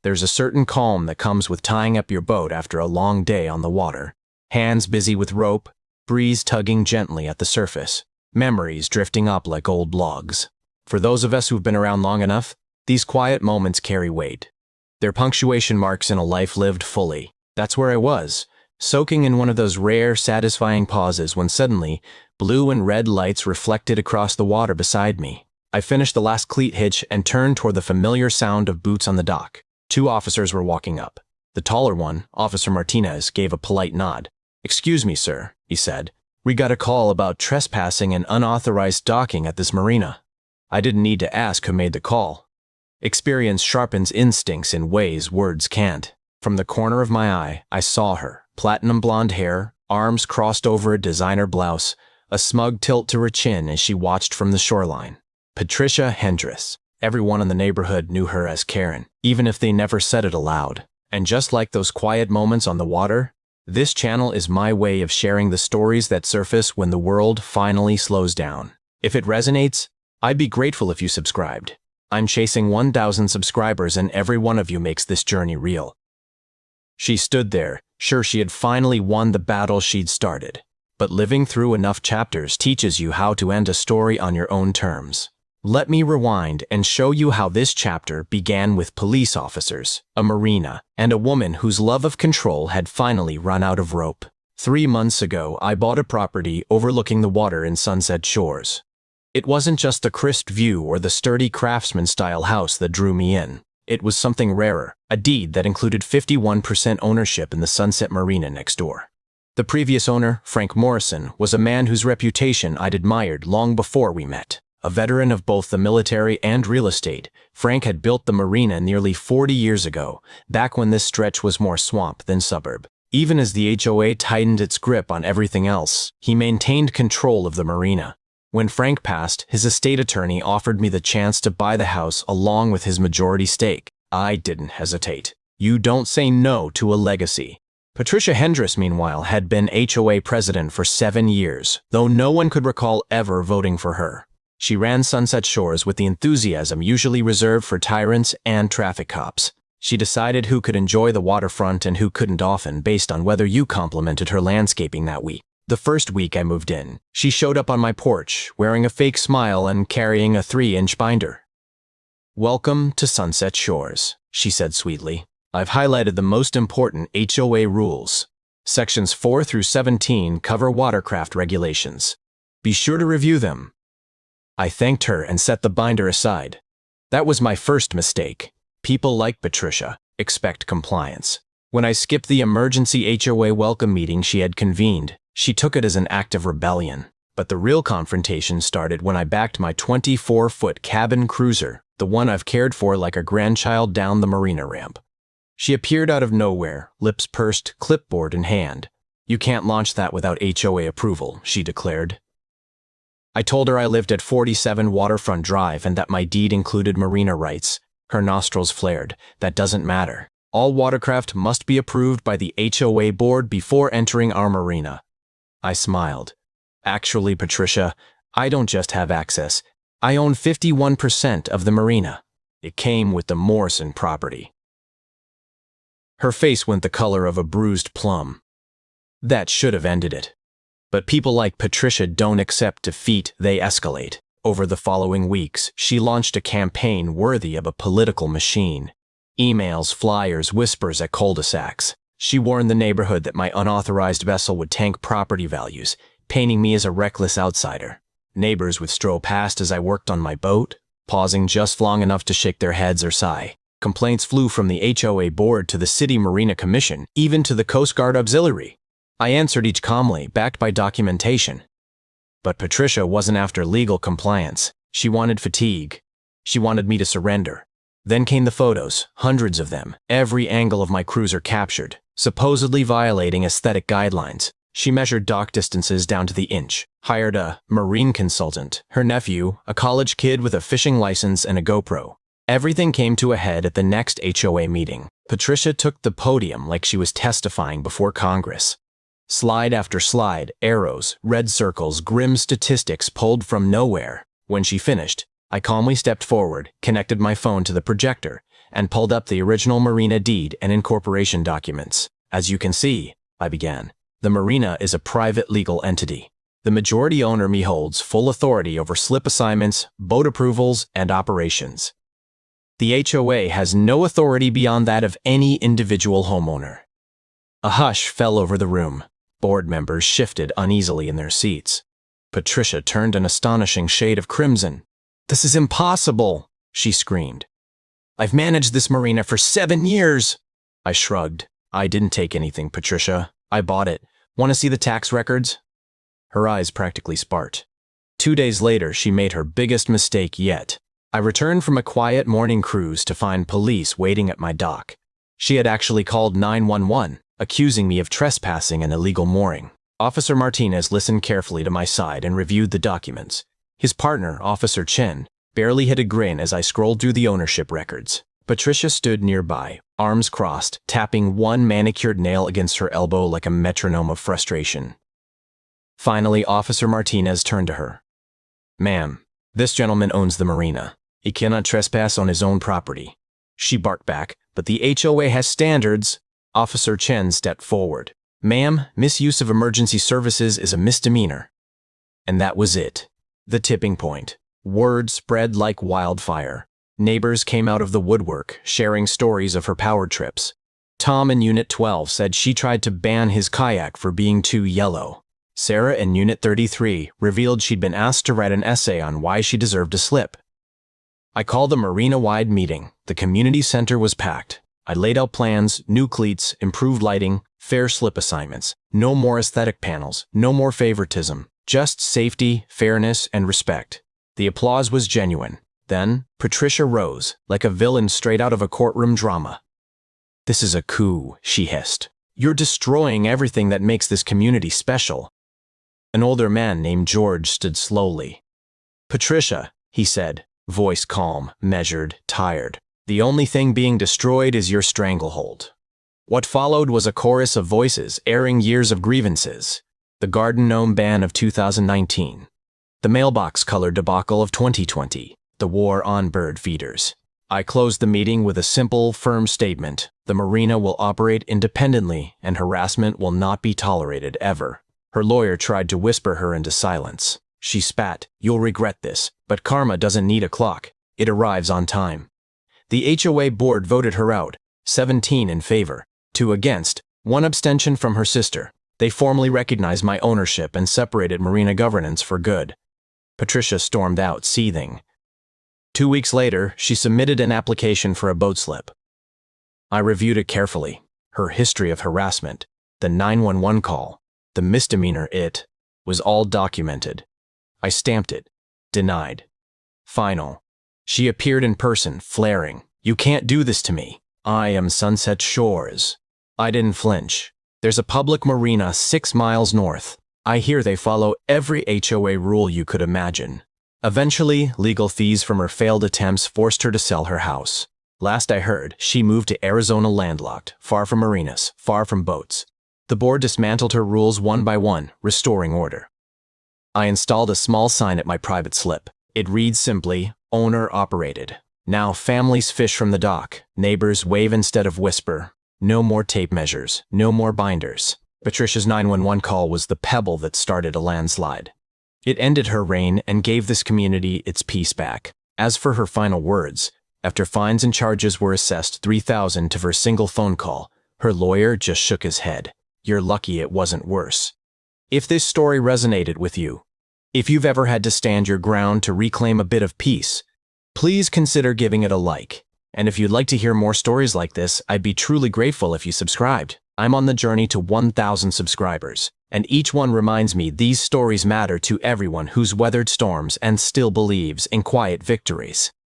There's a certain calm that comes with tying up your boat after a long day on the water. Hands busy with rope, breeze tugging gently at the surface, memories drifting up like old logs. For those of us who've been around long enough, these quiet moments carry weight. They're punctuation marks in a life lived fully. That's where I was, soaking in one of those rare, satisfying pauses when suddenly, blue and red lights reflected across the water beside me. I finished the last cleat hitch and turned toward the familiar sound of boots on the dock. 2 officers were walking up. The taller one, Officer Martinez, gave a polite nod. "Excuse me, sir," he said. "We got a call about trespassing and unauthorized docking at this marina." I didn't need to ask who made the call. Experience sharpens instincts in ways words can't. From the corner of my eye, I saw her, platinum blonde hair, arms crossed over a designer blouse, a smug tilt to her chin as she watched from the shoreline. Patricia Hendress. Everyone in the neighborhood knew her as Karen, even if they never said it aloud. And just like those quiet moments on the water, this channel is my way of sharing the stories that surface when the world finally slows down. If it resonates, I'd be grateful if you subscribed. I'm chasing 1,000 subscribers and every one of you makes this journey real. She stood there, sure she had finally won the battle she'd started. But living through enough chapters teaches you how to end a story on your own terms. Let me rewind and show you how this chapter began with police officers, a marina, and a woman whose love of control had finally run out of rope. 3 months ago, I bought a property overlooking the water in Sunset Shores. It wasn't just the crisp view or the sturdy craftsman-style house that drew me in. It was something rarer, a deed that included 51% ownership in the Sunset Marina next door. The previous owner, Frank Morrison, was a man whose reputation I'd admired long before we met. A veteran of both the military and real estate, Frank had built the marina nearly 40 years ago, back when this stretch was more swamp than suburb. Even as the HOA tightened its grip on everything else, he maintained control of the marina. When Frank passed, his estate attorney offered me the chance to buy the house along with his majority stake. I didn't hesitate. You don't say no to a legacy. Patricia Hendress, meanwhile, had been HOA president for 7 years, though no one could recall ever voting for her. She ran Sunset Shores with the enthusiasm usually reserved for tyrants and traffic cops. She decided who could enjoy the waterfront and who couldn't often based on whether you complimented her landscaping that week. The first week I moved in, she showed up on my porch, wearing a fake smile and carrying a 3-inch binder. "Welcome to Sunset Shores," she said sweetly. "I've highlighted the most important HOA rules. Sections 4 through 17 cover watercraft regulations. Be sure to review them." I thanked her and set the binder aside. That was my first mistake. People like Patricia expect compliance. When I skipped the emergency HOA welcome meeting she had convened, she took it as an act of rebellion. But the real confrontation started when I backed my 24-foot cabin cruiser, the one I've cared for like a grandchild, down the marina ramp. She appeared out of nowhere, lips pursed, clipboard in hand. "You can't launch that without HOA approval," she declared. I told her I lived at 47 Waterfront Drive and that my deed included marina rights. Her nostrils flared. "That doesn't matter. All watercraft must be approved by the HOA board before entering our marina." I smiled. "Actually, Patricia, I don't just have access. I own 51% of the marina. It came with the Morrison property." Her face went the color of a bruised plum. That should have ended it. But people like Patricia don't accept defeat, they escalate. Over the following weeks, she launched a campaign worthy of a political machine. Emails, flyers, whispers at cul-de-sacs. She warned the neighborhood that my unauthorized vessel would tank property values, painting me as a reckless outsider. Neighbors would stroll past as I worked on my boat, pausing just long enough to shake their heads or sigh. Complaints flew from the HOA board to the City Marina Commission, even to the Coast Guard Auxiliary. I answered each calmly, backed by documentation. But Patricia wasn't after legal compliance. She wanted fatigue. She wanted me to surrender. Then came the photos, hundreds of them, every angle of my cruiser captured, supposedly violating aesthetic guidelines. She measured dock distances down to the inch, hired a marine consultant, her nephew, a college kid with a fishing license and a GoPro. Everything came to a head at the next HOA meeting. Patricia took the podium like she was testifying before Congress. Slide after slide, arrows, red circles, grim statistics pulled from nowhere. When she finished, I calmly stepped forward, connected my phone to the projector, and pulled up the original marina deed and incorporation documents. As you can see, I began, the marina is a private legal entity. The majority owner me holds full authority over slip assignments, boat approvals, and operations. The HOA has no authority beyond that of any individual homeowner. A hush fell over the room. Board members shifted uneasily in their seats. Patricia turned an astonishing shade of crimson. "This is impossible," she screamed. "I've managed this marina for 7 years." I shrugged. "I didn't take anything, Patricia. I bought it. Want to see the tax records?" Her eyes practically sparkled. 2 days later, she made her biggest mistake yet. I returned from a quiet morning cruise to find police waiting at my dock. She had actually called 911, accusing me of trespassing and illegal mooring. Officer Martinez listened carefully to my side and reviewed the documents. His partner, Officer Chen, barely hid a grin as I scrolled through the ownership records. Patricia stood nearby, arms crossed, tapping one manicured nail against her elbow like a metronome of frustration. Finally, Officer Martinez turned to her. "Ma'am, this gentleman owns the marina. He cannot trespass on his own property." She barked back, "But the HOA has standards." Officer Chen stepped forward. "Ma'am, misuse of emergency services is a misdemeanor." And that was it. The tipping point. Word spread like wildfire. Neighbors came out of the woodwork, sharing stories of her power trips. Tom in Unit 12 said she tried to ban his kayak for being too yellow. Sarah in Unit 33 revealed she'd been asked to write an essay on why she deserved a slip. I called a marina-wide meeting. The community center was packed. I laid out plans, new cleats, improved lighting, fair slip assignments. No more aesthetic panels, no more favoritism, just safety, fairness, and respect. The applause was genuine. Then, Patricia rose, like a villain straight out of a courtroom drama. "This is a coup," she hissed. "You're destroying everything that makes this community special." An older man named George stood slowly. "Patricia," he said, voice calm, measured, tired. "The only thing being destroyed is your stranglehold." What followed was a chorus of voices airing years of grievances. The garden gnome ban of 2019. The mailbox-colored debacle of 2020. The war on bird feeders. I closed the meeting with a simple, firm statement. The marina will operate independently and harassment will not be tolerated ever. Her lawyer tried to whisper her into silence. She spat, "You'll regret this, but karma doesn't need a clock. It arrives on time." The HOA board voted her out, 17 in favor, 2 against, 1 abstention from her sister. They formally recognized my ownership and separated marina governance for good. Patricia stormed out, seething. 2 weeks later, she submitted an application for a boat slip. I reviewed it carefully. Her history of harassment, the 911 call, the misdemeanor it, was all documented. I stamped it. Denied. Final. She appeared in person, flaring. "You can't do this to me. I am Sunset Shores." I didn't flinch. "There's a public marina 6 miles north. I hear they follow every HOA rule you could imagine." Eventually, legal fees from her failed attempts forced her to sell her house. Last I heard, she moved to Arizona landlocked, far from marinas, far from boats. The board dismantled her rules one by one, restoring order. I installed a small sign at my private slip. It reads simply, "Owner operated." Now families fish from the dock. Neighbors wave instead of whisper. No more tape measures, no more binders. Patricia's 911 call was the pebble that started a landslide. It ended her reign and gave this community its peace back. As for her final words, after fines and charges were assessed $3,000 to her single phone call, her lawyer just shook his head. "You're lucky it wasn't worse." If this story resonated with you, if you've ever had to stand your ground to reclaim a bit of peace, please consider giving it a like. And if you'd like to hear more stories like this, I'd be truly grateful if you subscribed. I'm on the journey to 1,000 subscribers, and each one reminds me these stories matter to everyone who's weathered storms and still believes in quiet victories.